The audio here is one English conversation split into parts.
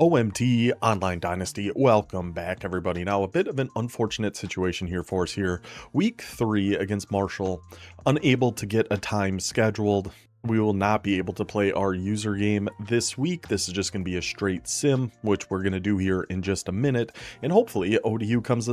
OMT Online Dynasty, welcome back everybody. Now a bit of an unfortunate situation here for us here. Week 3 against Marshall, unable to get a time scheduled. We will not be able to play our user game this week. This is just going to be a straight sim, which we're going to do here in just a minute. And hopefully ODU comes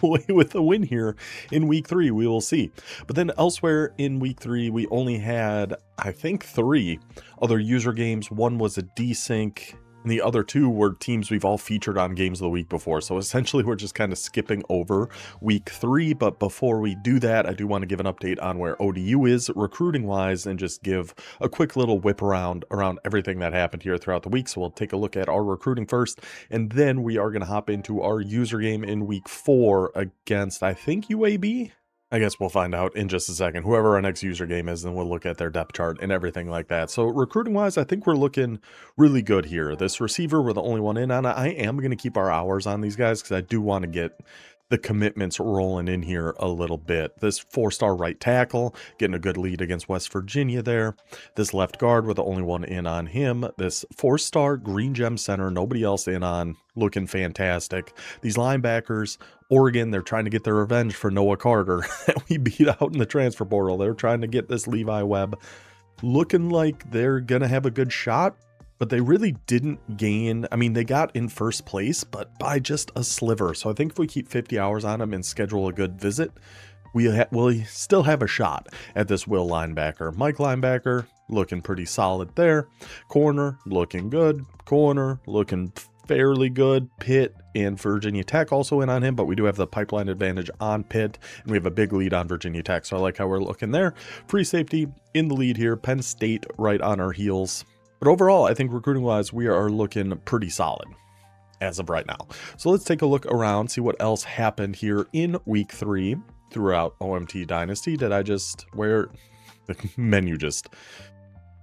away with a win here in week 3. We will see. But then elsewhere in week 3, we only had, I think, 3 other user games. One was a desync. And the other 2 were teams we've all featured on Games of the Week before. So essentially, we're just kind of skipping over week 3. But before we do that, I do want to give an update on where ODU is recruiting-wise and just give a quick little whip around everything that happened here throughout the week. So we'll take a look at our recruiting first, and then we are going to hop into our user game in week 4 against, I think, UAB? I guess we'll find out in just a second. Whoever our next user game is, then we'll look at their depth chart and everything like that. So recruiting-wise, I think we're looking really good here. This receiver, we're the only one in on it. I am going to keep our hours on these guys because I do want to get the commitments rolling in here a little bit. This 4-star right tackle, getting a good lead against West Virginia there. This left guard, we're the only one in on him. This 4-star green gem center, nobody else in on, looking fantastic. These linebackers, Oregon, they're trying to get their revenge for Noah Carter that we beat out in the transfer portal. They're trying to get this Levi Webb. Looking like they're going to have a good shot, but they really didn't gain. I mean, they got in first place, but by just a sliver. So I think if we keep 50 hours on them and schedule a good visit, we'll still have a shot at this Will linebacker. Mike linebacker, looking pretty solid there. Corner, looking good. Corner, looking fairly good. Pitt and Virginia Tech also in on him, but we do have the pipeline advantage on Pitt, and we have a big lead on Virginia Tech. So I like how we're looking there. Free safety in the lead here. Penn State right on our heels. But overall, I think recruiting-wise, we are looking pretty solid as of right now. So let's take a look around, see what else happened here in week 3 throughout OMT Dynasty. Where the menu just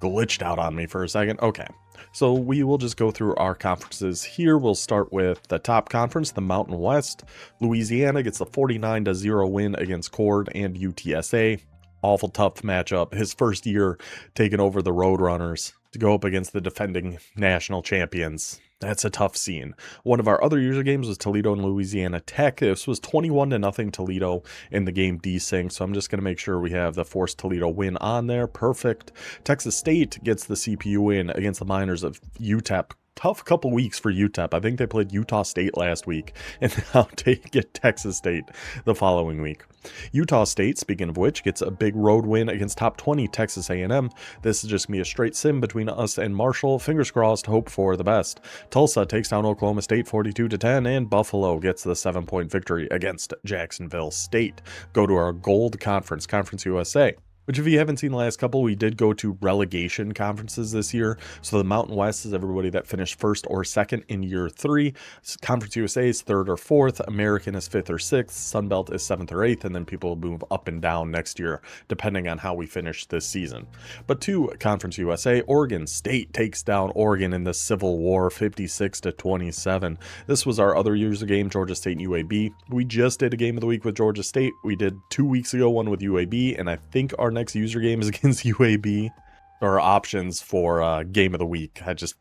glitched out on me for a second? Okay, so we will just go through our conferences here. We'll start with the top conference, the Mountain West. Louisiana gets the 49-0 win against Cord and UTSA. Awful tough matchup. His first year taking over the Roadrunners to go up against the defending national champions. That's a tough scene. One of our other user games was Toledo and Louisiana Tech. This was 21-0 Toledo in the game desync, so I'm just going to make sure we have the Force Toledo win on there. Perfect. Texas State gets the CPU win against the Miners of UTEP. Tough couple weeks for UTEP. I think they played Utah State last week, and now they get Texas State the following week. Utah State, speaking of which, gets a big road win against top 20 Texas A&M. This is just going to be a straight sim between us and Marshall. Fingers crossed, hope for the best. Tulsa takes down Oklahoma State 42-10, and Buffalo gets the 7-point victory against Jacksonville State. Go to our Gold Conference, Conference USA. Which, if you haven't seen the last couple, we did go to relegation conferences this year. So the Mountain West is everybody that finished first or second in year 3. Conference USA is 3rd or 4th. American is 5th or 6th. Sunbelt is 7th or 8th. And then people will move up and down next year, depending on how we finish this season. But to Conference USA, Oregon State takes down Oregon in the Civil War 56-27. This was our other user game, Georgia State and UAB. We just did a game of the week with Georgia State. We did 2 weeks ago one with UAB, and I think our next user game is against UAB, or options for game of the week. I just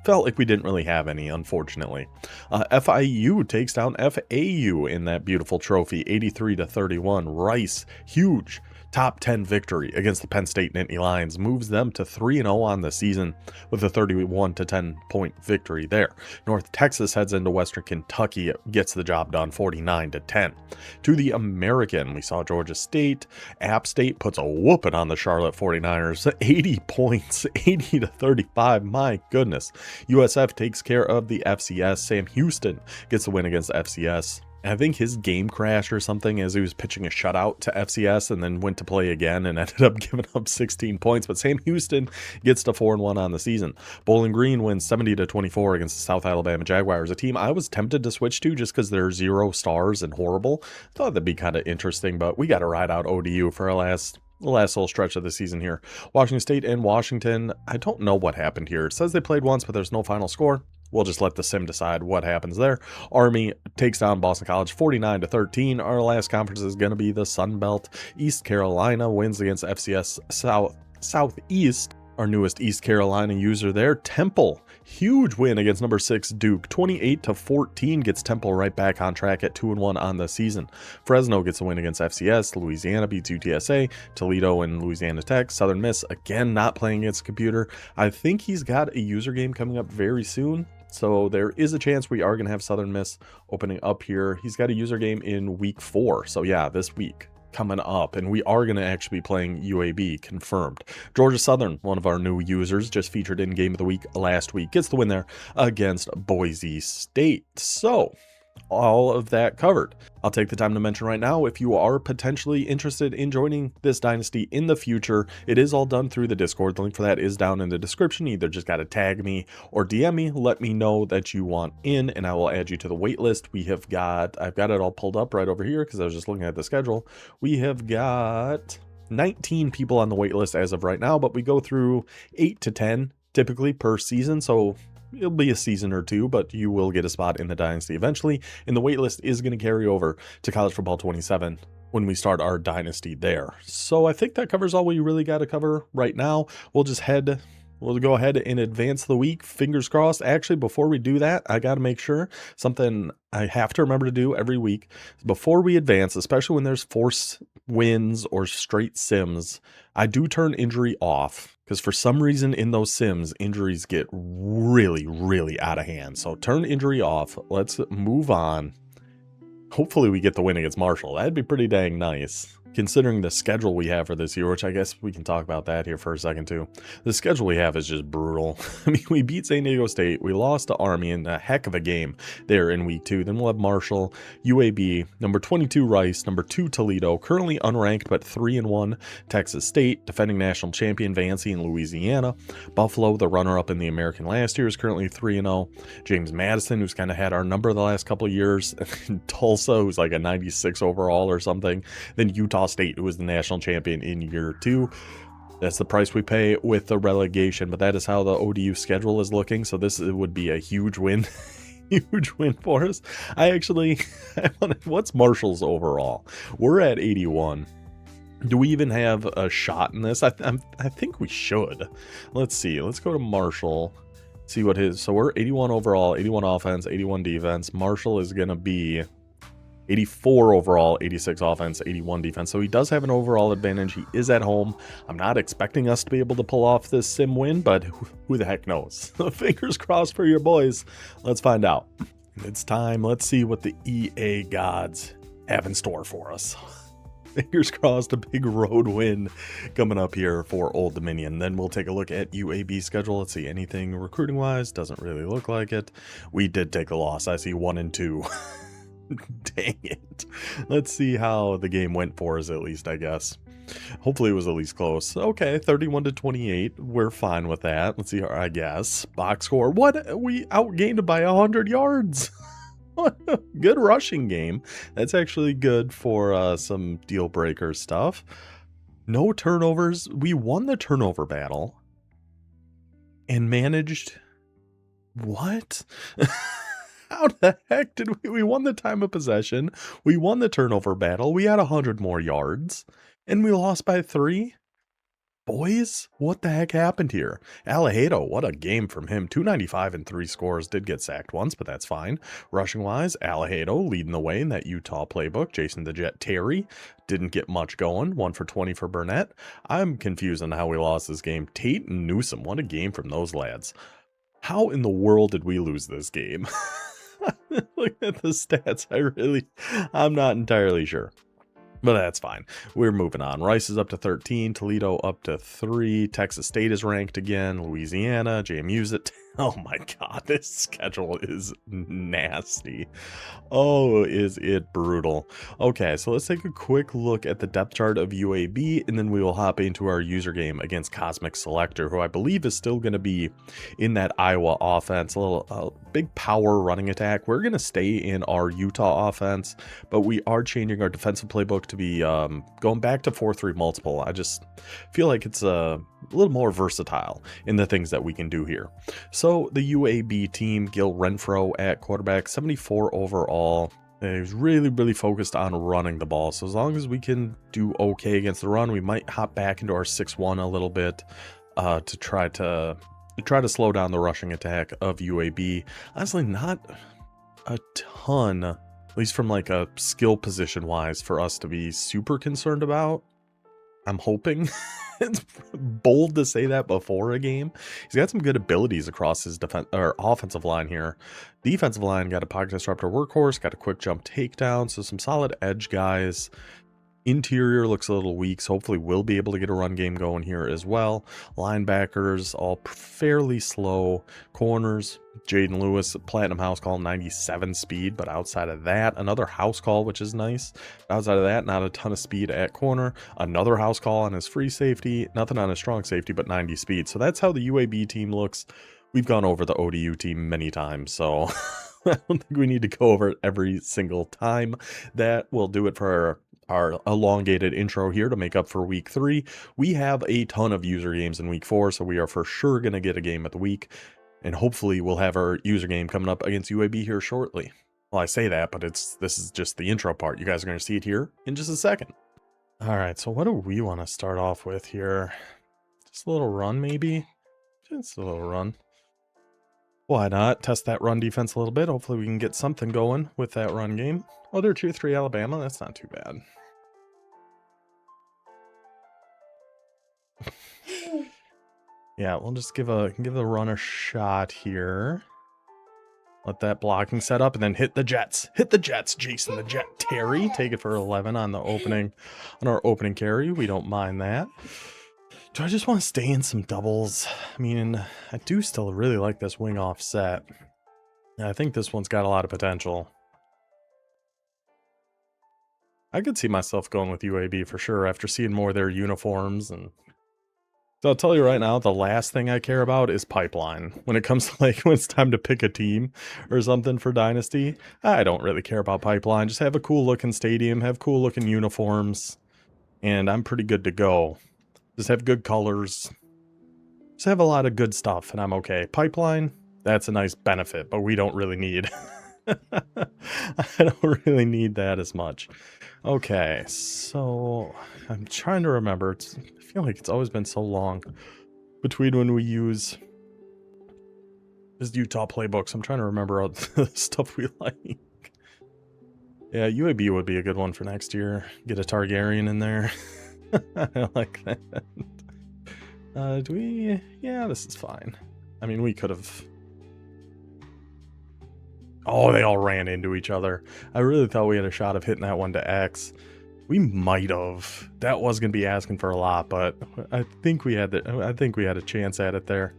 felt like we didn't really have any, unfortunately. FIU takes down FAU in that beautiful trophy, 83-31. Rice, huge top 10 victory against the Penn State Nittany Lions, moves them to 3-0 on the season with a 31-10 point victory there. North Texas heads into Western Kentucky, gets the job done 49-10. To the American, we saw Georgia State. App State puts a whooping on the Charlotte 49ers, 80 points, 80-35. My goodness. USF takes care of the FCS. Sam Houston gets the win against FCS. I think his game crashed or something as he was pitching a shutout to FCS and then went to play again and ended up giving up 16 points. But Sam Houston gets to 4-1 on the season. Bowling Green wins 70-24 against the South Alabama Jaguars, a team I was tempted to switch to just because they're 0 stars and horrible. Thought that'd be kind of interesting, but we got to ride out ODU for the last little stretch of the season here. Washington State and Washington, I don't know what happened here. It says they played once, but there's no final score. We'll just let the sim decide what happens there. Army takes down Boston College 49-13. Our last conference is going to be the Sun Belt. East Carolina wins against FCS Southeast. our newest East Carolina user there. Temple, huge win against number 6 Duke. 28-14 gets Temple right back on track at 2-1 on the season. Fresno gets a win against FCS. Louisiana beats UTSA. Toledo and Louisiana Tech. Southern Miss, again, not playing against computer. I think he's got a user game coming up very soon. So there is a chance we are going to have Southern Miss opening up here. He's got a user game in week 4. So yeah, this week coming up, and we are going to actually be playing UAB, confirmed. Georgia Southern, one of our new users, just featured in Game of the Week last week, gets the win there against Boise State. So all of that covered. I'll take the time to mention right now, if you are potentially interested in joining this dynasty in the future, it is all done through the Discord. The link for that is down in the description. Either just got to tag me or DM me, let me know that you want in, and I will add you to the wait list. I've got it all pulled up right over here because I was just looking at the schedule. We have got 19 people on the wait list as of right now, but we go through 8 to 10 typically per season, so it'll be a season or two, but you will get a spot in the dynasty eventually, and the waitlist is going to carry over to College Football 27 when we start our dynasty there. So I think that covers all we really got to cover right now. We'll go ahead and advance the week. Fingers crossed. Actually, before we do that, I got to make sure something I have to remember to do every week before we advance, especially when there's force wins or straight sims. I do turn injury off because for some reason in those sims, injuries get really, really out of hand. So turn injury off. Let's move on. Hopefully we get the win against Marshall. That'd be pretty dang nice, considering the schedule we have for this year, which I guess we can talk about that here for a second too. The schedule we have is just brutal. I mean, we beat San Diego State, we lost to Army in a heck of a game there in week 2. Then we'll have Marshall, UAB, number 22 Rice, number 2 Toledo, currently unranked but 3-1 Texas State, defending national champion Vancy in Louisiana. Buffalo, the runner-up in the American last year, is currently 3-0. James Madison, who's kind of had our number the last couple of years. Tulsa, who's like a 96 overall or something. Then Utah State, who was the national champion in year 2. That's the price we pay with the relegation, but that is how the ODU schedule is looking. So this would be a huge win. Huge win for us. What's Marshall's overall? We're at 81. Do we even have a shot in this? I think we should. Let's see. Let's go to Marshall. See what his. So we're 81 overall, 81 offense, 81 defense. Marshall is going to be 84 overall, 86 offense, 81 defense. So he does have an overall advantage. He is at home. I'm not expecting us to be able to pull off this sim win, but who the heck knows? Fingers crossed for your boys. Let's find out. It's time. Let's see what the EA gods have in store for us. Fingers crossed, a big road win coming up here for Old Dominion. Then we'll take a look at UAB schedule. Let's see, anything recruiting wise, doesn't really look like it. We did take a loss. I see 1-2. Dang it. Let's see how the game went for us, at least, I guess. Hopefully it was at least close. Okay, 31-28. We're fine with that. Let's see, I guess. Box score. What? We outgained by 100 yards. Good rushing game. That's actually good for some deal breaker stuff. No turnovers. We won the turnover battle and managed. What? How the heck did we won the time of possession? We won the turnover battle. We had 100 more yards and we lost by 3. Boys, what the heck happened here? Alejado, what a game from him. 295 and 3 scores. Did get sacked once, but that's fine. Rushing wise, Alejado leading the way in that Utah playbook. Jason the Jet Terry didn't get much going. 1 for 20 for Burnett. I'm confused on how we lost this game. Tate and Newsom, what a game from those lads. How in the world did we lose this game? Look at the stats. I'm not entirely sure. But that's fine. We're moving on. Rice is up to 13. Toledo up to 3. Texas State is ranked again. Louisiana. JMU's at 10. Oh my god, this schedule is nasty. Oh, is it brutal. Okay, so let's take a quick look at the depth chart of UAB, and then we will hop into our user game against Cosmic Selector, who I believe is still going to be in that Iowa offense. A little big power running attack. We're going to stay in our Utah offense, but we are changing our defensive playbook to be going back to 4-3 multiple. I just feel like it's a little more versatile in the things that we can do here. So the UAB team, Gil Renfro at quarterback, 74 overall. He's really focused on running the ball. So as long as we can do okay against the run, we might hop back into our 6-1 a little bit. to try to slow down the rushing attack of UAB. Honestly, not a ton, at least from like a skill position wise, for us to be super concerned about. I'm hoping. It's bold to say that before a game. He's got some good abilities across his defense or offensive line here. Defensive line got a pocket disruptor workhorse, got a quick jump takedown, so some solid edge guys. Interior looks a little weak, so hopefully we'll be able to get a run game going here as well. Linebackers all fairly slow. Corners, Jaden Lewis, Platinum House Call, 97 speed, but outside of that, another house call, which is nice. Outside of that, not a ton of speed at corner. Another house call on his free safety, nothing on his strong safety, but 90 speed. So that's how the UAB team looks. We've gone over the ODU team many times, so I don't think we need to go over it every single time. That will do it for our elongated intro here to make up for week 3. We have a ton of user games in week 4, so we are for sure going to get a game of the week, and hopefully we'll have our user game coming up against UAB here shortly. Well, I say that, but this is just the intro part. You guys are going to see it here in just a second. All right, so what do we want to start off with here? Just a little run, maybe? Just a little run. Why not? Test that run defense a little bit. Hopefully we can get something going with that run game. Oh, they're Tier 3 Alabama. That's not too bad. Yeah, we'll just give the run a shot here. Let that blocking set up and then hit the Jets. Hit the Jets, Jason the Jet Terry. Take it for 11 on the opening, on our opening carry. We don't mind that. Do I just want to stay in some doubles? I mean, I do still really like this wing offset. I think this one's got a lot of potential. I could see myself going with UAB for sure after seeing more of their uniforms. And so I'll tell you right now, the last thing I care about is pipeline. When it comes to like when it's time to pick a team or something for Dynasty, I don't really care about pipeline. Just have a cool looking stadium, have cool looking uniforms, and I'm pretty good to go. Just have good colors. Just have a lot of good stuff and I'm okay. Pipeline, that's a nice benefit, but we don't really need. I don't really need that as much. Okay, so I'm trying to remember. I feel like it's always been so long between when we use this Utah playbooks. I'm trying to remember all the stuff we like. Yeah, UAB would be a good one for next year. Get a Targaryen in there. I like that. Do we? Yeah, this is fine. I mean, we could have... Oh, they all ran into each other. I really thought we had a shot of hitting that one to X. We might have. That was going to be asking for a lot, but I think we had a chance at it there.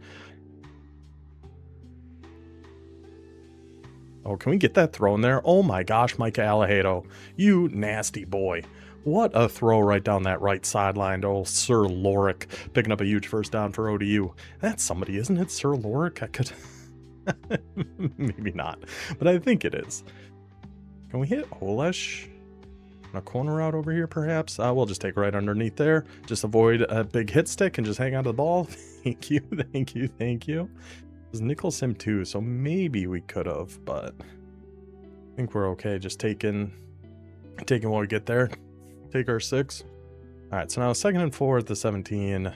Oh, can we get that throw in there? Oh my gosh, Micah Alahado, you nasty boy. What a throw right down that right sideline to old Sir Lorick, picking up a huge first down for ODU. That's somebody, isn't it? Sir Lorick? I could... Maybe not, but I think it is. Can we hit Olesh on a corner route over here, perhaps? We'll just take right underneath there. Just avoid a big hit stick and just hang on to the ball. Thank you, thank you, thank you. It was nickel sim too, so maybe we could have, but I think we're okay. Just taking what we get there. Take our 6. All right, so now 2nd and 4 at the 17.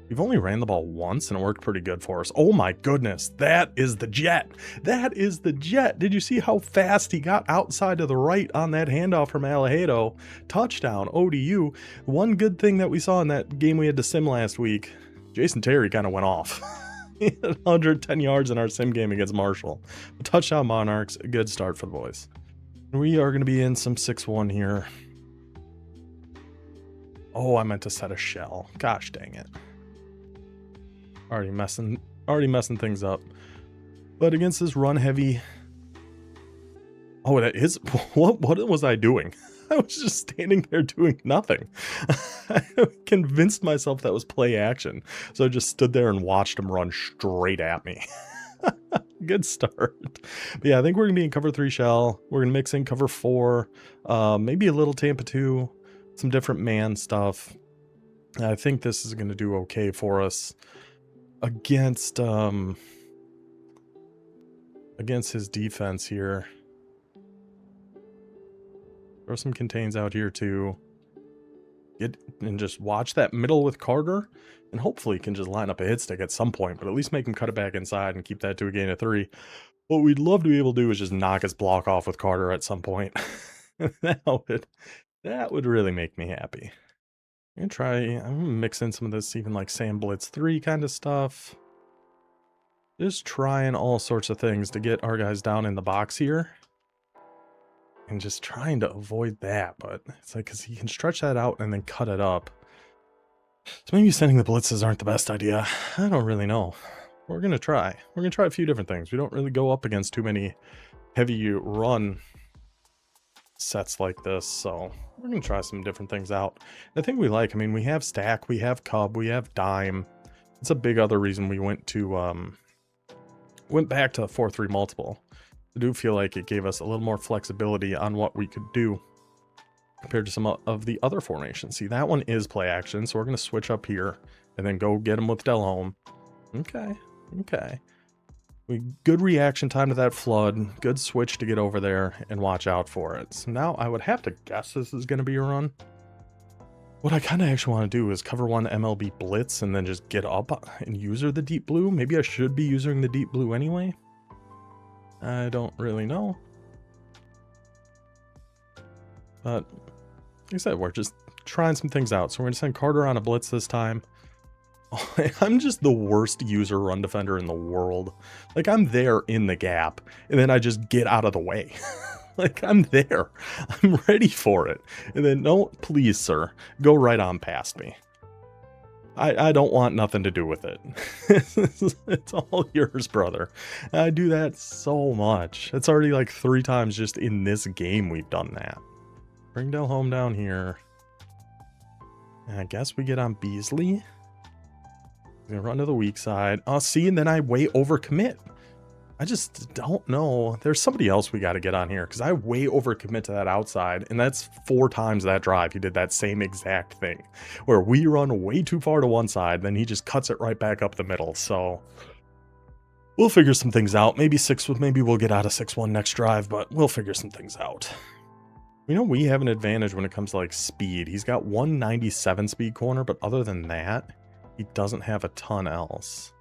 We've only ran the ball once and it worked pretty good for us. Oh my goodness, that is the Jet. That is the Jet. Did you see how fast he got outside to the right on that handoff from Alahado? Touchdown, ODU. One good thing that we saw in that game we had to sim last week, Jason Terry kind of went off. He had 110 yards in our sim game against Marshall. A touchdown Monarchs, a good start for the boys. We are going to be in some 6-1 here. Oh, I meant to set a shell. Gosh dang it. Already messing things up. But against this run heavy... Oh, that is... What was I doing? I was just standing there doing nothing. I convinced myself that was play action. So I just stood there and watched him run straight at me. Good start. But yeah, I think we're going to be in cover 3 shell. We're going to mix in cover 4. Maybe a little Tampa 2. Some different man stuff. I think this is going to do okay for us against his defense here. Throw some contains out here too. get and just watch that middle with Carter, and hopefully can just line up a hit stick at some point, but at least make him cut it back inside and keep that to a gain of 3. What we'd love to be able to do is just knock his block off with Carter at some point. that would really make me happy. I'm gonna mix in some of this, even like Sam Blitz 3 kind of stuff. Just trying all sorts of things to get our guys down in the box here. And just trying to avoid that, but it's like, because he can stretch that out and then cut it up. So maybe sending the blitzes aren't the best idea. I don't really know. We're going to try. We're going to try a few different things. We don't really go up against too many heavy run sets like this, so we're going to try some different things out. The thing we like, I mean, we have Stack, we have Cub, we have Dime. It's a big other reason we went back to 4-3 multiple. I do feel like it gave us a little more flexibility on what we could do compared to some of the other formations. See, that one is play action, so we're going to switch up here and then go get him with Delhomme. Okay. Good reaction time to that flood. Good switch to get over there and watch out for it. So now I would have to guess this is going to be a run. What I kind of actually want to do is cover one MLB blitz and then just get up and use the deep blue. Maybe I should be using the deep blue anyway. I don't really know. But like I said, we're just trying some things out. So we're going to send Carter on a blitz this time. I'm just the worst user run defender in the world. Like, I'm there in the gap, and then I just get out of the way. Like, I'm there. I'm ready for it. And then, no, please, sir, go right on past me. I don't want nothing to do with it. It's all yours, brother. I do that so much. It's already like 3 times just in this game we've done that. Bring Delhomme down here. And I guess we get on Beasley. Gonna run to the weak side. Oh, see, and then I way overcommit. I just don't know. There's somebody else we got to get on here, because I way overcommit to that outside, and that's 4 times that drive. He did that same exact thing, where we run way too far to one side, then he just cuts it right back up the middle. So we'll figure some things out. Maybe we'll get out of 6-1 next drive, but we'll figure some things out. You know, we have an advantage when it comes to like speed. He's got 197 speed corner, but other than that, he doesn't have a ton else.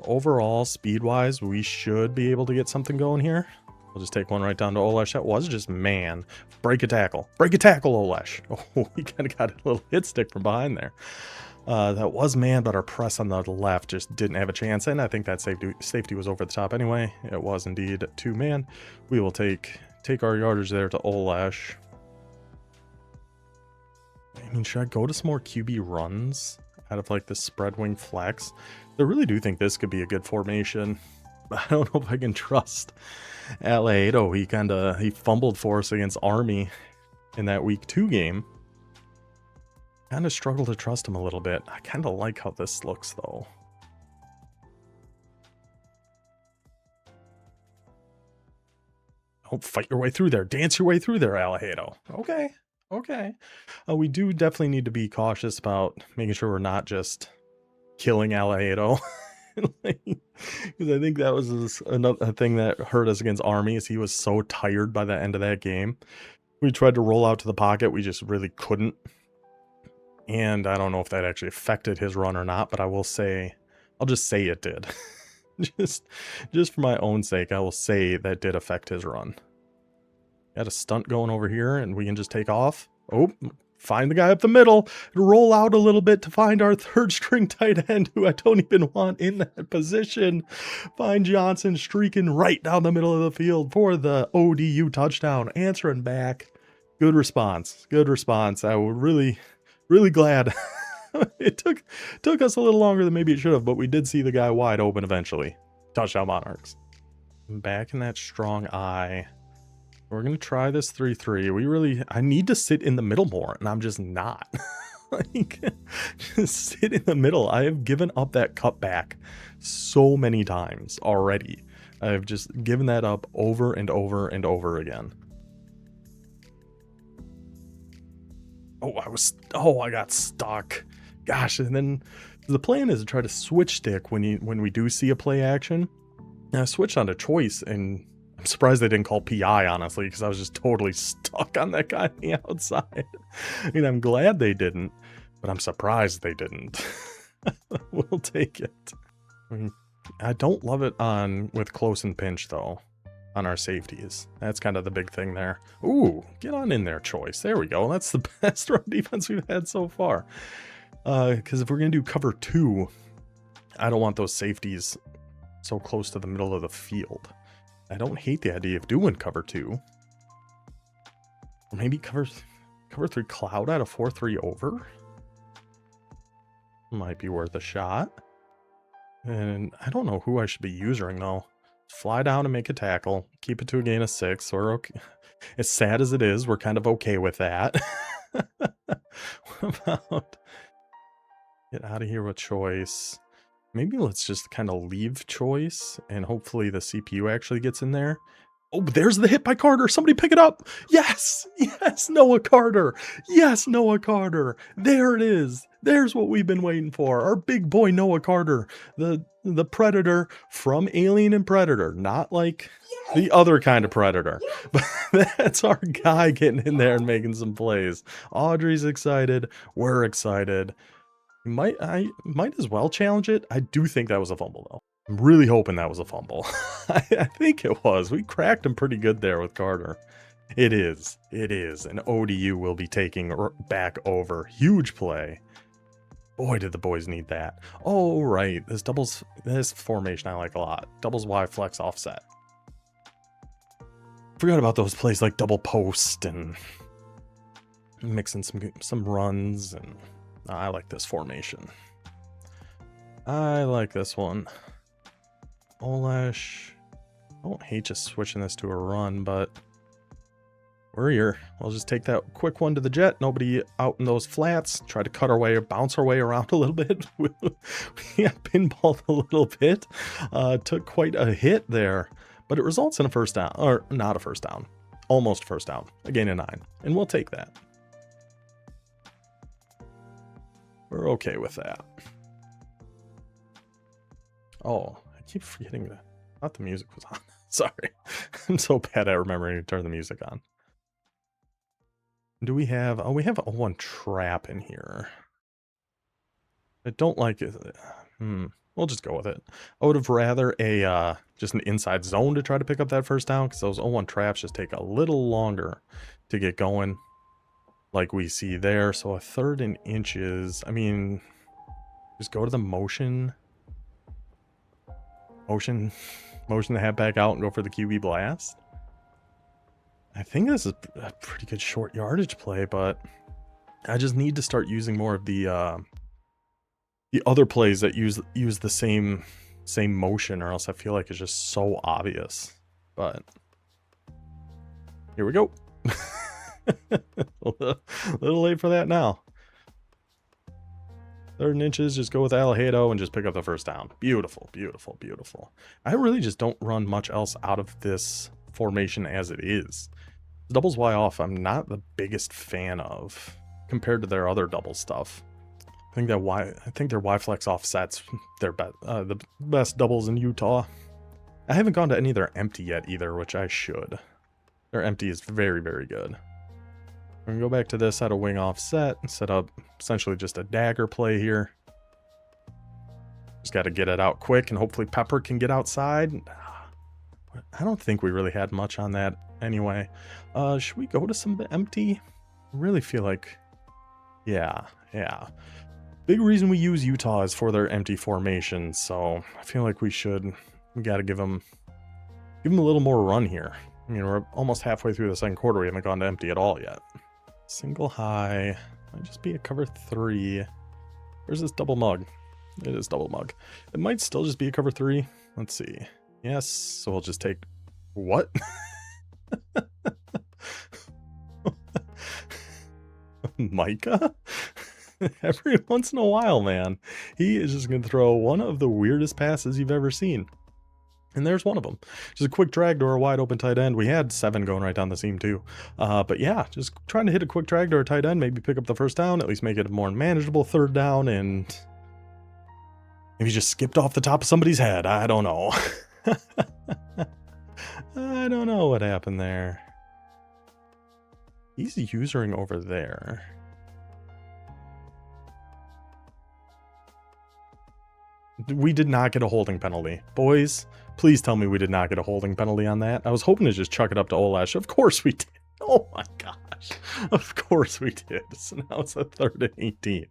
Overall, speed-wise, we should be able to get something going here. We'll just take one right down to Olesh. That was just man. Break a tackle. Break a tackle, Olesh. Oh, we kind of got a little hit stick from behind there. That was man, but our press on the left just didn't have a chance, and I think that safety was over the top anyway. It was indeed 2-man. We will take our yardage there to Olesh. I mean, should I go to some more QB runs out of like the spread wing flex? I really do think this could be a good formation. I don't know if I can trust Alaido. He fumbled for us against Army in that week 2 game. Kind of struggle to trust him a little bit. I kind of like how this looks though. Oh, fight your way through there. Dance your way through there, Alaido. Okay. We do definitely need to be cautious about making sure we're not just killing Alaido. Because I think that was another thing that hurt us against Army, is he was so tired by the end of that game. We tried to roll out to the pocket. We just really couldn't. And I don't know if that actually affected his run or not, but I'll just say it did. just for my own sake, I will say that did affect his run. Got a stunt going over here, and we can just take off. Oh, find the guy up the middle, roll out a little bit to find our 3rd string tight end, who I don't even want in that position. Find Johnson streaking right down the middle of the field for the ODU touchdown, answering back. Good response. I was really glad. It took us a little longer than maybe it should have, but we did see the guy wide open eventually. Touchdown Monarchs. Back in that strong eye. We're going to try this 3-3. I need to sit in the middle more, and I'm just not. Like, just sit in the middle. I have given up that cutback so many times already. I've just given that up over and over and over again. I got stuck. Gosh, and then the plan is to try to switch stick when we do see a play action. And I switched on to choice, and I'm surprised they didn't call PI, honestly, because I was just totally stuck on that guy on the outside. I mean, I'm glad they didn't, but I'm surprised they didn't. We'll take it. I mean, I don't love it with close and pinch, though, on our safeties. That's kind of the big thing there. Ooh, get on in there, Choice. There we go. That's the best run defense we've had so far. Because if we're going to do cover 2, I don't want those safeties so close to the middle of the field. I don't hate the idea of doing cover 2. Or maybe cover 3 cloud out of 4-3 over. Might be worth a shot. And I don't know who I should be using, though. Fly down and make a tackle. Keep it to a gain of 6. We're okay. As sad as it is, we're kind of okay with that. What about... Get out of here with Choice. Maybe let's just kind of leave Choice, and hopefully the CPU actually gets in there. Oh, there's the hit by Carter. Somebody pick it up. Yes, yes, Noah Carter. Yes, Noah Carter. There it is. There's what we've been waiting for. Our big boy Noah Carter, the Predator from Alien and Predator, not like the other kind of Predator. But that's our guy getting in there and making some plays. Audrey's excited. We're excited. I might as well challenge it. I do think that was a fumble, though. I'm really hoping that was a fumble. I think it was. We cracked him pretty good there with Carter. It is. It is. And ODU will be taking back over. Huge play. Boy, did the boys need that. Oh, right. This formation I like a lot. Doubles Y flex offset. Forgot about those plays like double post and mixing some runs, and I like this formation. I like this one. Olesh. I don't hate just switching this to a run, but we're here. We'll just take that quick one to the jet. Nobody out in those flats. Try to cut our way or bounce our way around a little bit. We got pinballed a little bit. Took quite a hit there, but it results in a first down, or not a first down. Almost first down. A gain of 9, and we'll take that. We're okay with that. Oh, I keep forgetting that. I thought the music was on. Sorry. I'm so bad at remembering to turn the music on. Do we have... Oh, we have a 1 trap in here. I don't like it. We'll just go with it. I would have rather just an inside zone to try to pick up that first down, because those 0-1 traps just take a little longer to get going, like we see there. So a 3rd and inches. I mean, just go to the motion the halfback out and go for the QB blast. I think this is a pretty good short yardage play, but I just need to start using more of the other plays that use the same motion, or else I feel like it's just so obvious. But here we go. A little late for that now. 3rd and inches, just go with Alejado and just pick up the first down. Beautiful, beautiful, beautiful. I really just don't run much else out of this formation as it is. The doubles Y off, I'm not the biggest fan of compared to their other double stuff. I think their Y flex offsets the best doubles in Utah. I haven't gone to any of their empty yet either, which I should. Their empty is very, very good. We're going to go back to this, out of wing offset, and set up essentially just a dagger play here. Just got to get it out quick, and hopefully Pepper can get outside. I don't think we really had much on that anyway. Should we go to some of the empty? I really feel like... Yeah. Big reason we use Utah is for their empty formation, so I feel like we got to give them a little more run here. I mean, we're almost halfway through the second quarter. We haven't gone to empty at all yet. Single high. Might just be a cover 3. Where's this double mug? It is double mug. It might still just be a cover 3. Let's see. Yes, so we'll just take... What? Micah? Every once in a while, man. He is just going to throw one of the weirdest passes you've ever seen. And there's one of them. Just a quick drag to our wide open tight end. We had 7 going right down the seam too. But yeah, just trying to hit a quick drag to our tight end. Maybe pick up the first down. At least make it a more manageable 3rd down. And maybe just skipped off the top of somebody's head. I don't know. I I don't know what happened there. He's usering over there. We did not get a holding penalty. Boys, please tell me we did not get a holding penalty on that. I was hoping to just chuck it up to Olash. Of course we did. Oh my gosh. Of course we did. So now it's a 3rd and 18.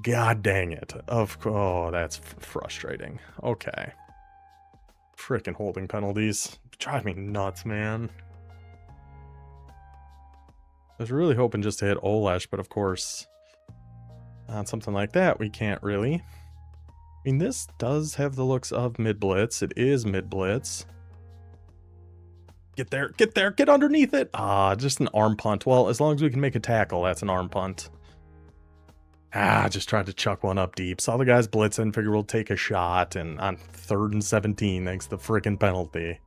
God dang it. Oh, that's frustrating. Okay. Frickin' holding penalties. Drive me nuts, man. I was really hoping just to hit Olash, but of course, on something like that, we can't really. I mean, this does have the looks of mid-blitz. It is mid-blitz. Get there, get underneath it. Ah, just an arm punt. Well, as long as we can make a tackle, that's an arm punt. Ah, just tried to chuck one up deep. Saw the guys blitzing, figured we'll take a shot, and on 3rd and 17, thanks to the freaking penalty.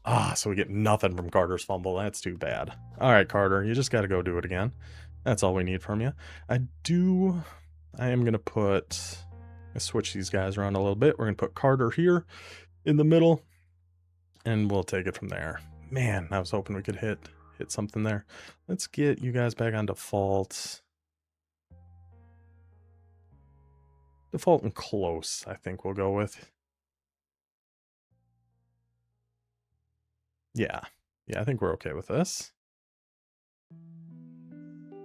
Ah, so we get nothing from Carter's fumble. That's too bad. All right, Carter, you just got to go do it again. That's all we need from you. I am going to switch these guys around a little bit. We're going to put Carter here in the middle, and we'll take it from there. Man, I was hoping we could hit something there. Let's get you guys back on default. Default and close, I think we'll go with. Yeah, I think we're okay with this.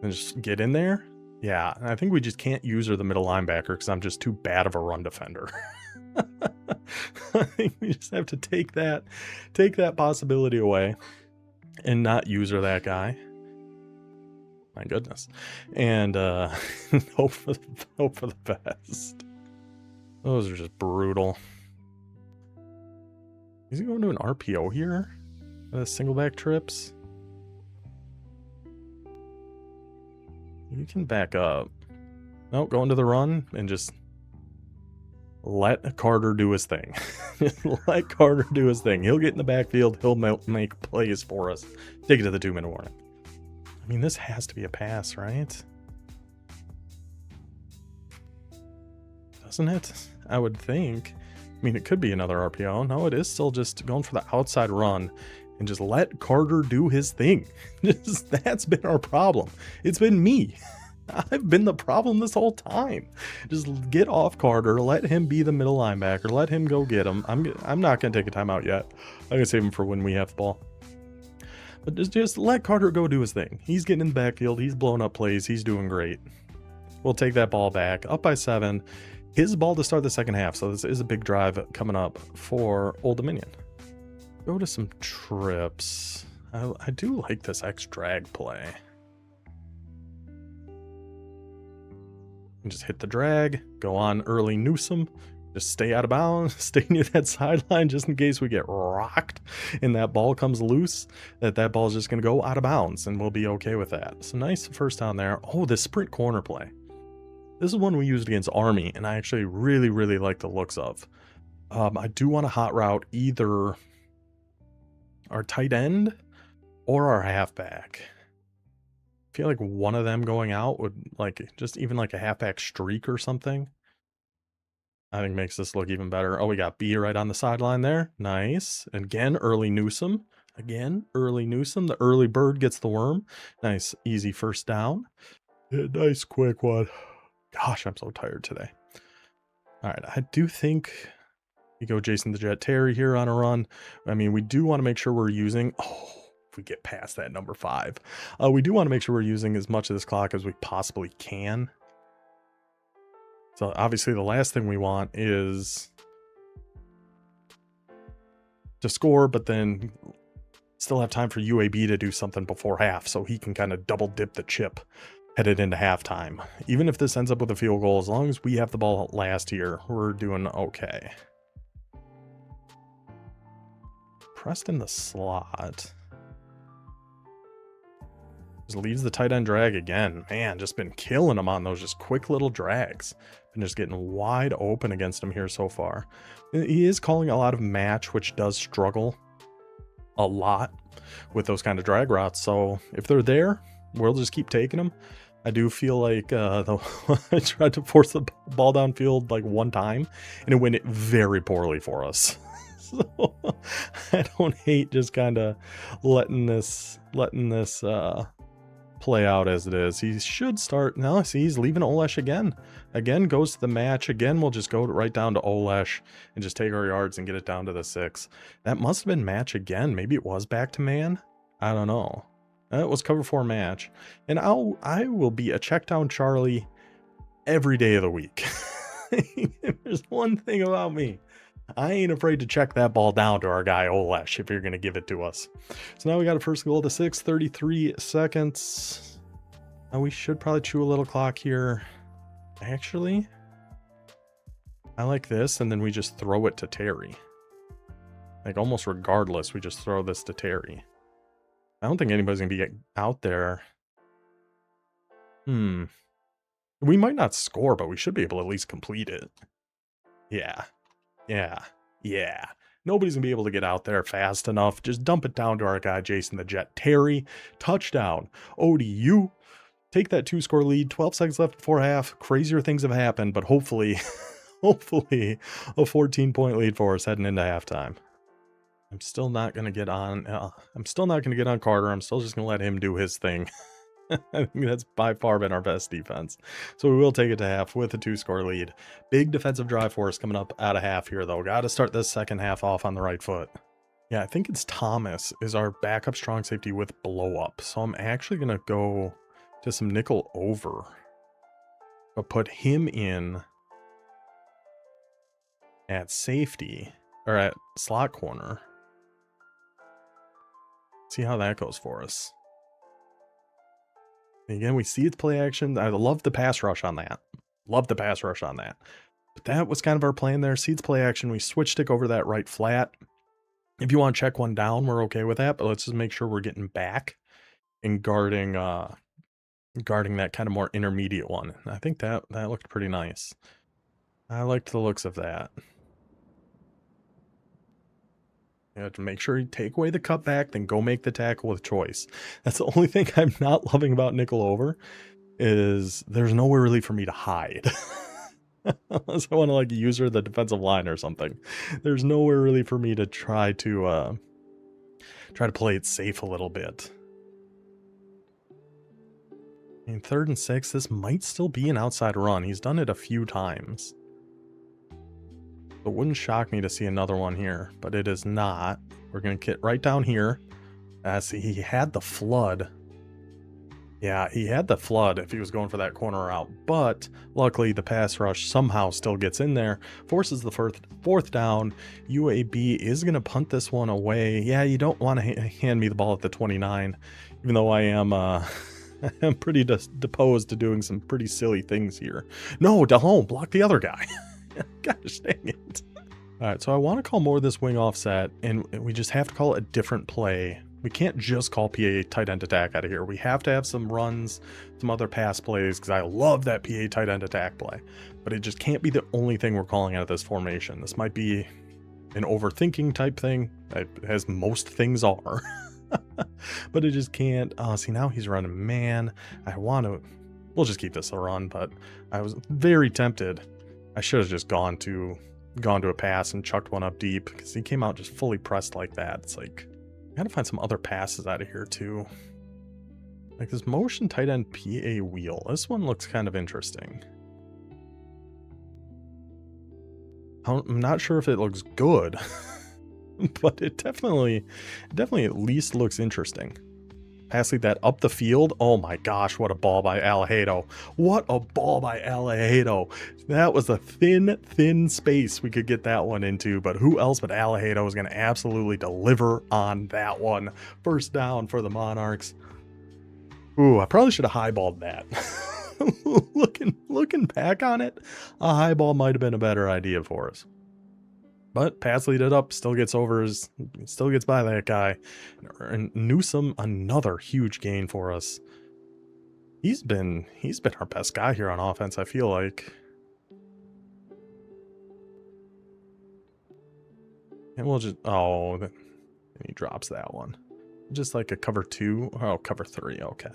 And just get in there. Yeah, I think we just can't use her the middle linebacker because I'm just too bad of a run defender. I think we just have to take that possibility away and not use her that guy. My goodness. And hope for the best. Those are just brutal. Is he going to an RPO here? Single back trips? You can back up. No, go into the run and just let Carter do his thing. Let Carter do his thing. He'll get in the backfield. He'll make plays for us. Take it to the 2-minute warning. I mean, this has to be a pass, right? Doesn't it? I would think. I mean, it could be another RPO. No, it is still just going for the outside run and just let Carter do his thing. That's been our problem. It's been me. I've been the problem this whole time. Just get off Carter, let him be the middle linebacker, let him go get him. I'm not going to take a timeout yet. I'm going to save him for when we have the ball. But just let Carter go do his thing. He's getting in the backfield. He's blowing up plays. He's doing great. We'll take that ball back. Up by 7. His ball to start the second half. So this is a big drive coming up for Old Dominion. Go to some trips. I do like this X drag play. And just hit the drag. Go on early Newsome. Just stay out of bounds, stay near that sideline just in case we get rocked and that ball comes loose, that ball is just going to go out of bounds and we'll be okay with that. So nice first down there. Oh, this sprint corner play. This is one we used against Army and I actually really, really like the looks of. I do want a hot route either our tight end or our halfback. I feel like one of them going out would just even like a halfback streak or something. I think makes this look even better. Oh, we got B right on the sideline there. Nice. Again, early Newsome. Again, early Newsome. The early bird gets the worm. Nice, easy first down. Yeah, nice, quick one. Gosh, I'm so tired today. All right, I do think we go Jason the Jet Terry here on a run. I mean, we do want to make sure we're using... Oh, if we get past that number 5. We do want to make sure we're using as much of this clock as we possibly can. So obviously the last thing we want is to score, but then still have time for UAB to do something before half so he can kind of double dip the chip headed into halftime. Even if this ends up with a field goal, as long as we have the ball last here, we're doing okay. Pressed in the slot. Just leaves the tight end drag again. Man, just been killing him on those just quick little drags. And just getting wide open against him here so far. He is calling a lot of match, which does struggle a lot with those kind of drag routes. So if they're there, we'll just keep taking them. I do feel like I tried to force the ball downfield like one time, and it went very poorly for us. So I don't hate just kind of letting this play out as it is. He should start now. See, he's leaving Olesh again. Again goes to the match. Again, we'll just go right down to Olesh and just take our yards and get it down to the 6. That must have been match again. Maybe it was back to man. I don't know. It was cover 4 match. And I will be a check down Charlie every day of the week. If there's one thing about me, I ain't afraid to check that ball down to our guy Olesh if you're going to give it to us. So now we got a first goal to 6, 33 seconds. Now we should probably chew a little clock here. Actually, I like this, and then we just throw it to Terry. Like almost regardless, we just throw this to Terry. I don't think anybody's going to be out there. We might not score, but we should be able to at least complete it. Yeah. Nobody's gonna be able to get out there fast enough. Just dump it down to our guy, Jason the Jet Terry. Touchdown. ODU. Take that 2-score lead. 12 seconds left before half. Crazier things have happened, but hopefully a 14-point lead for us heading into halftime. I'm still not gonna get on. I'm still not gonna get on Carter. I'm still just gonna let him do his thing. I think that's by far been our best defense. So we will take it to half with a 2-score lead. Big defensive drive for us coming up out of half here, though. Got to start this second half off on the right foot. Yeah, I think it's Thomas is our backup strong safety with blow up. So I'm actually going to go to some nickel over. But put him in at safety, or at slot corner. See how that goes for us. Again, we see its play action. I love the pass rush on that. But that was kind of our plan there. See its play action. We switch stick over that right flat. If you want to check one down, we're okay with that. But let's just make sure we're getting back and guarding that kind of more intermediate one. I think that looked pretty nice. I liked the looks of that. You have to make sure you take away the cutback, then go make the tackle with choice. That's the only thing I'm not loving about nickel over, is there's nowhere really for me to hide. Unless I want to like user the defensive line or something. There's nowhere really for me to try to play it safe a little bit. In 3rd and 6, this might still be an outside run. He's done it a few times. It wouldn't shock me to see another one here, but it is not. We're going to get right down here. See, he had the flood. Yeah, he had the flood if he was going for that corner route, but luckily the pass rush somehow still gets in there, forces the fourth down. UAB is going to punt this one away. Yeah, you don't want to hand me the ball at the 29, even though I am I'm pretty deposed to doing some pretty silly things here. No, Delhomme, block the other guy. Gosh dang it. All right, so I want to call more of this wing offset, and we just have to call it a different play. We can't just call PA tight end attack out of here. We have to have some runs, some other pass plays, because I love that PA tight end attack play. But it just can't be the only thing we're calling out of this formation. This might be an overthinking type thing, as most things are. But it just can't. See, now he's running man. We'll just keep this a run, but I was very tempted. I should have just gone to a pass and chucked one up deep, because he came out just fully pressed like that. It's like, I gotta find some other passes out of here too. Like this motion tight end PA wheel. This one looks kind of interesting. I'm not sure if it looks good, but it definitely at least looks interesting. Passing that up the field. Oh my gosh, what a ball by Alejado. What a ball by Alejado. That was a thin space we could get that one into, but who else but Alejado is going to absolutely deliver on that one. First down for the Monarchs. Ooh, I probably should have highballed that. Looking back on it, a high ball might have been a better idea for us. But pass lead it up, still gets by that guy. And Newsom, another huge gain for us. He's been our best guy here on offense, I feel like. And we'll just, and he drops that one. Just like a cover 2, cover 3, okay.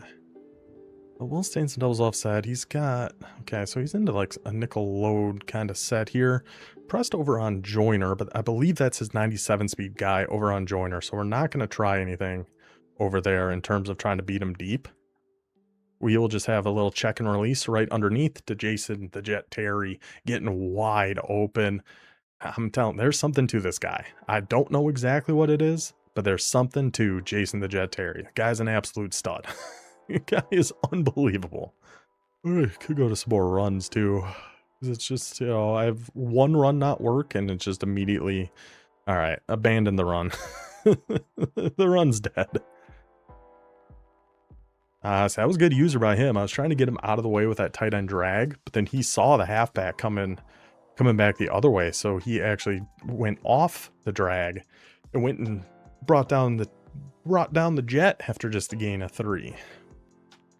But we'll stay in some doubles offset. He's got, okay, so he's into like a nickel load kind of set here. Pressed over on Joiner, but I believe that's his 97 speed guy over on Joiner. So we're not going to try anything over there in terms of trying to beat him deep. We will just have a little check and release right underneath to Jason the Jet Terry getting wide open. I'm telling, there's something to this guy. I don't know exactly what it is, but there's something to Jason the Jet Terry. The guy's an absolute stud. The guy is unbelievable. Could go to some more runs too. It's just, you know, I have one run not work and it's just immediately, all right, abandon the run. The run's dead. So that was a good user by him. I was trying to get him out of the way with that tight end drag, but then he saw the halfback coming back the other way, so he actually went off the drag and went and brought down the jet after just a gain of 3.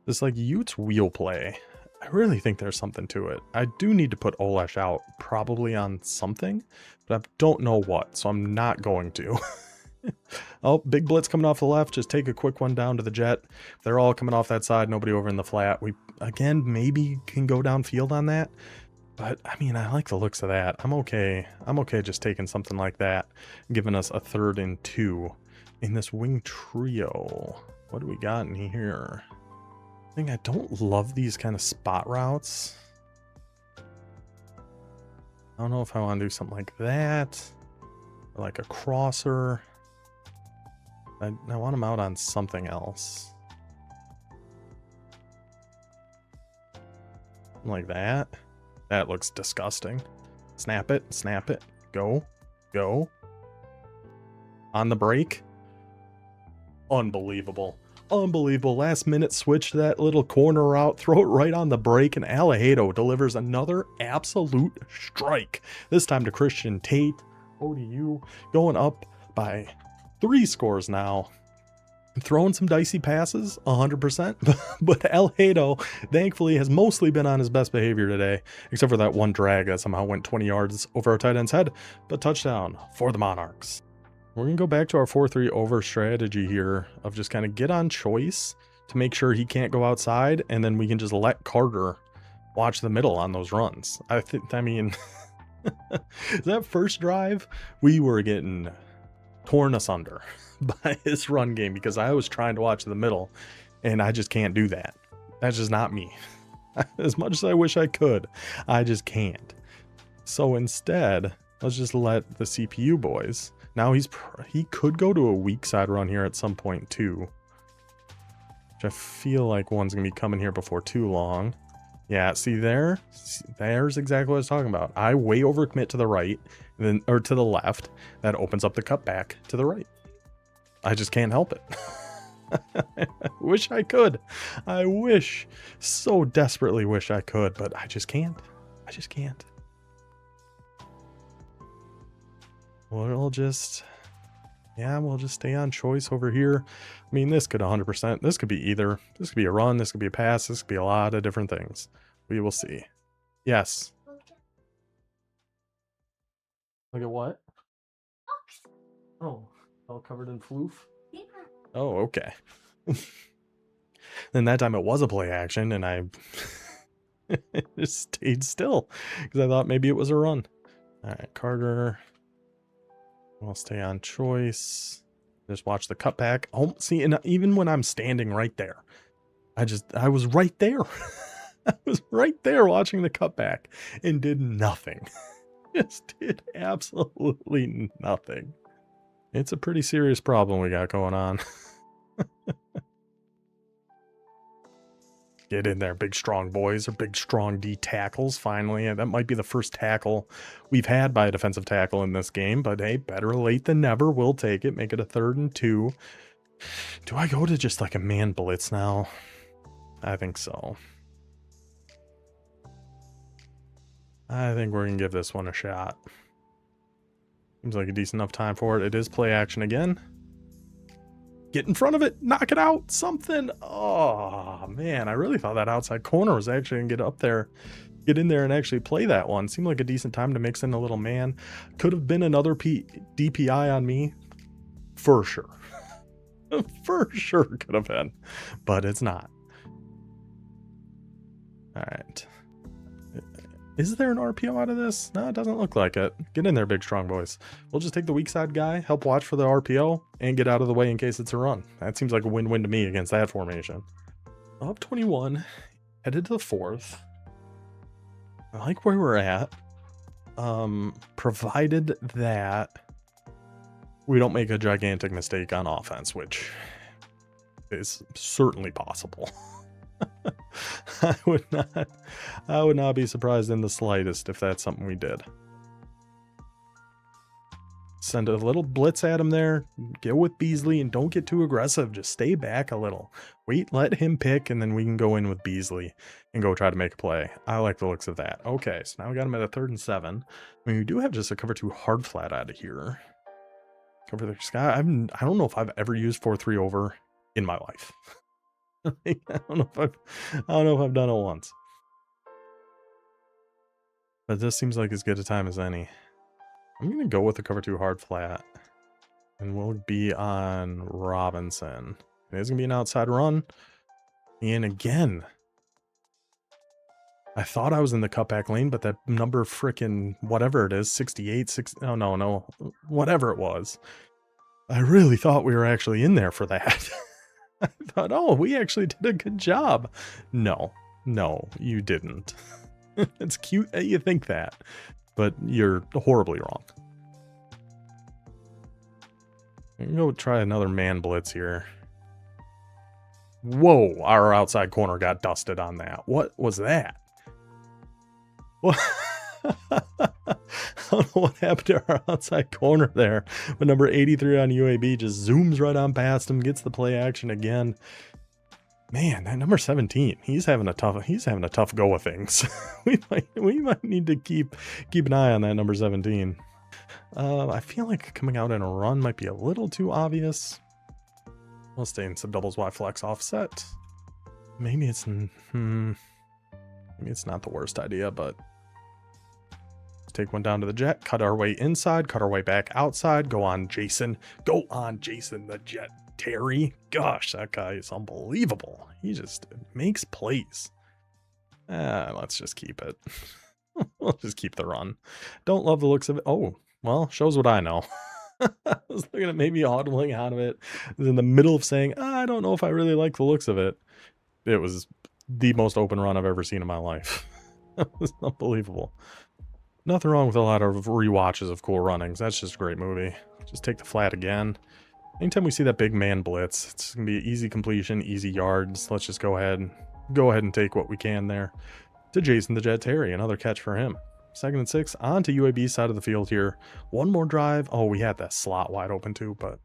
This like Utes wheel play, I really think there's something to it. I do need to put Olesh out probably on something, but I don't know what, so I'm not going to. Oh, big blitz coming off the left. Just take a quick one down to the jet. They're all coming off that side. Nobody over in the flat. We, again, maybe can go downfield on that. But, I mean, I like the looks of that. I'm okay. I'm okay just taking something like that, giving us a 3rd and 2 in this wing trio. What do we got in here? I think I don't love these kind of spot routes. I don't know if I want to do something like that. Or like a crosser. I want him out on something else. Like that. That looks disgusting. Snap it, go, go. On the break. Unbelievable. Unbelievable. Last minute switch to that little corner route, throw it right on the break, and Alejado delivers another absolute strike. This time to Christian Tate. ODU going up by 3 scores now. Throwing some dicey passes, 100%. But Alejado, thankfully, has mostly been on his best behavior today, except for that one drag that somehow went 20 yards over our tight end's head. But touchdown for the Monarchs. We're going to go back to our 4-3 over strategy here of just kind of get on choice to make sure he can't go outside, and then we can just let Carter watch the middle on those runs. I mean, that first drive, we were getting torn asunder by his run game because I was trying to watch the middle, and I just can't do that. That's just not me. As much as I wish I could, I just can't. So instead, let's just let the CPU boys. Now he could go to a weak side run here at some point too, which I feel like one's gonna be coming here before too long. Yeah, see there's exactly what I was talking about. I way overcommit to the right, and then or to the left. That opens up the cutback to the right. I just can't help it. I wish I could. I wish, so desperately wish I could, but I just can't. I just can't. We'll just stay on choice over here. I mean, this could 100%. This could be either. This could be a run. This could be a pass. This could be a lot of different things. We will see. Yes. Look at what? Oh, all covered in floof? Yeah. Oh, okay. Then that time it was a play action, and I just stayed still because I thought maybe it was a run. All right, Carter. We'll stay on choice. Just watch the cutback. Oh, see, and even when I'm standing right there, I was right there. I was right there watching the cutback and did nothing. Just did absolutely nothing. It's a pretty serious problem we got going on. Get in there, big strong boys, or big strong D tackles, finally. And that might be the first tackle we've had by a defensive tackle in this game, but hey, better late than never. We'll take it, make it a 3rd and 2. Do I go to just like a man blitz now? I think so. I think we're going to give this one a shot. Seems like a decent enough time for it. It is play action again. Get in front of it. Knock it out. Something. Oh, man. I really thought that outside corner was actually going to get up there. Get in there and actually play that one. Seemed like a decent time to mix in a little man. Could have been another DPI on me. For sure. For sure could have been. But it's not. All right. Is there an RPO out of this? No, it doesn't look like it. Get in there, big strong boys. We'll just take the weak side guy, help watch for the RPO, and get out of the way in case it's a run. That seems like a win-win to me against that formation. Up 21, headed to the 4th. I like where we're at. Provided that we don't make a gigantic mistake on offense, which is certainly possible. I would not be surprised in the slightest if that's something we did. Send a little blitz at him there, get with Beasley, and don't get too aggressive. Just stay back a little. Wait, let him pick, and then we can go in with Beasley and go try to make a play. I like the looks of that. Okay, so now we got him at a 3rd and 7. I mean, we do have just a cover 2 hard flat out of here. Cover the sky. I don't know if I've ever used 4-3 over in my life. I don't know if I've done it once. But this seems like as good a time as any. I'm going to go with the cover 2 hard flat. And we'll be on Robinson. It is going to be an outside run. And again, I thought I was in the cutback lane, but that number freaking whatever it is, 68, 60, oh no, whatever it was. I really thought we were actually in there for that. I thought, oh, we actually did a good job. No, you didn't. It's cute that you think that, but you're horribly wrong. I'm gonna go try another man blitz here. Whoa, our outside corner got dusted on that. What was that? What? I don't know what happened to our outside corner there, but number 83 on UAB just zooms right on past him, gets the play action again. Man, that number 17, he's having a tough go of things. we might need to keep an eye on that number 17. I feel like coming out in a run might be a little too obvious. We'll stay in some doubles Y flex offset. Maybe it's not the worst idea, but take one down to the jet, cut our way inside, cut our way back outside, go on Jason the Jet Terry. Gosh, that guy is unbelievable. He just makes plays. Let's just keep it. We'll just keep the run. Don't love the looks of it. Oh, well, shows what I know. I was looking at maybe audibling out of it. I was in the middle of saying, I don't know if I really like the looks of it. It was the most open run I've ever seen in my life. It was unbelievable. Nothing wrong with a lot of rewatches of Cool Runnings. That's just a great movie. Just take the flat again. Anytime we see that big man blitz, it's going to be easy completion, easy yards. Let's just go ahead and take what we can there. To Jason the Jet Terry, another catch for him. 2nd and 6, on to UAB side of the field here. One more drive. Oh, we had that slot wide open too, but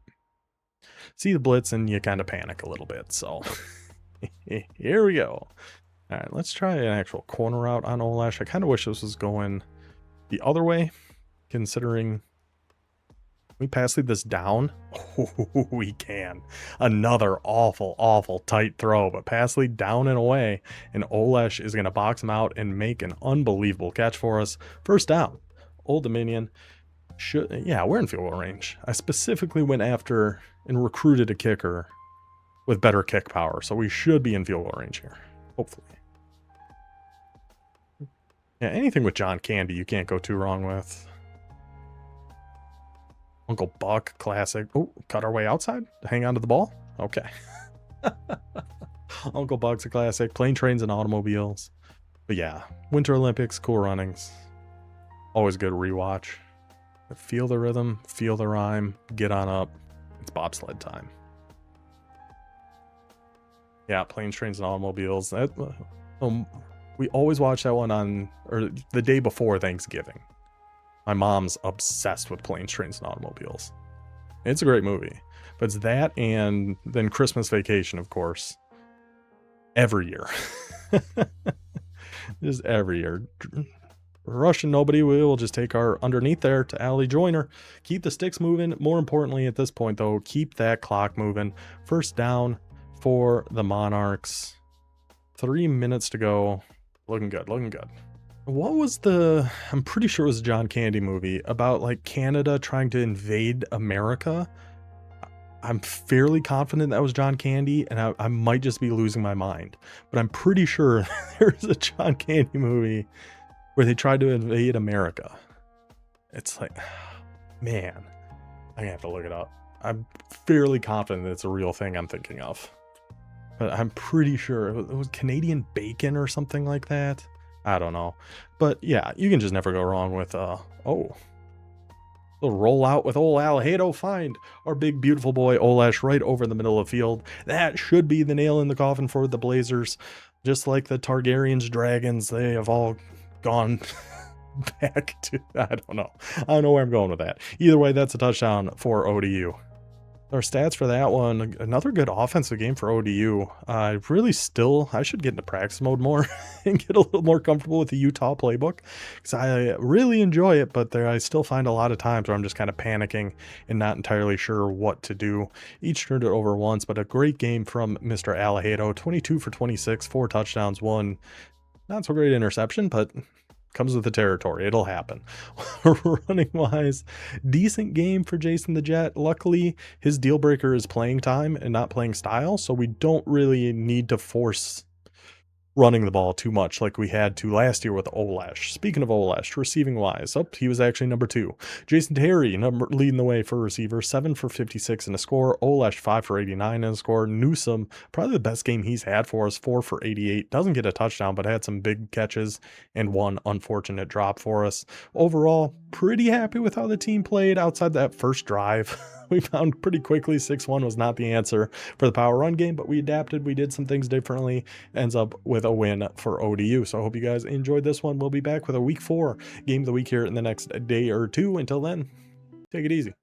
see the blitz and you kind of panic a little bit. So here we go. All right, let's try an actual corner route on Olash. I kind of wish this was going the other way, considering we pass lead this down. Oh, we can. Another awful tight throw, but pass lead down and away, and Olesh is going to box him out and make an unbelievable catch for us. First down. Old Dominion. Yeah, we're in field goal range. I specifically went after and recruited a kicker with better kick power, so we should be in field goal range here, hopefully. Yeah, anything with John Candy you can't go too wrong with. Uncle Buck, classic. Oh, cut our way outside to hang on to the ball. Okay. Uncle Buck's a classic. Plane, Trains, and Automobiles. But yeah, Winter Olympics, Cool Runnings. Always good rewatch. Feel the rhythm, feel the rhyme, get on up. It's bobsled time. Yeah, Planes, Trains, and Automobiles. We always watch that one or the day before Thanksgiving. My mom's obsessed with Planes, Trains, and Automobiles. It's a great movie. But it's that and then Christmas Vacation, of course. Every year. Just every year. Rushing nobody. We will just take our underneath there to Allie Joyner. Keep the sticks moving. More importantly at this point, though, keep that clock moving. First down for the Monarchs. 3 minutes to go. Looking good, looking good. What was I'm pretty sure it was a John Candy movie about like Canada trying to invade America. I'm fairly confident that was John Candy, and I might just be losing my mind, but I'm pretty sure there's a John Candy movie where they tried to invade America. It's like, man, I'm gonna have to look it up. I'm fairly confident that it's a real thing I'm thinking of, but I'm pretty sure it was Canadian bacon or something like that. I don't know, but yeah, you can just never go wrong with we'll roll out with old Alahado, find our big beautiful boy Olash right over the middle of the field. That should be the nail in the coffin for the Blazers. Just like the Targaryens, Dragons, they have all gone back to, I don't know where I'm going with that. Either way, that's a touchdown for ODU. Our stats for that one, another good offensive game for ODU. I should get into practice mode more and get a little more comfortable with the Utah playbook, because I really enjoy it, but I still find a lot of times where I'm just kind of panicking and not entirely sure what to do. Each turned it over once, but a great game from Mr. Alahado, 22 for 26, 4 touchdowns, 1 not so great interception, but comes with the territory. It'll happen. Running wise, decent game for Jason the Jet. Luckily, his deal breaker is playing time and not playing style, so we don't really need to force running the ball too much like we had to last year with Olash. Speaking of Olash, receiving wise, he was actually number 2. Jason Terry leading the way for receiver, 7 for 56 in a score. Olash 5 for 89 in a score. Newsome, probably the best game he's had for us, 4 for 88. Doesn't get a touchdown, but had some big catches and 1 unfortunate drop for us. Overall, pretty happy with how the team played outside that first drive. We found pretty quickly 6-1 was not the answer for the power run game, but we adapted. We did some things differently. Ends up with a win for ODU. So I hope you guys enjoyed this one. We'll be back with a week 4 game of the week here in the next day or two. Until then, take it easy.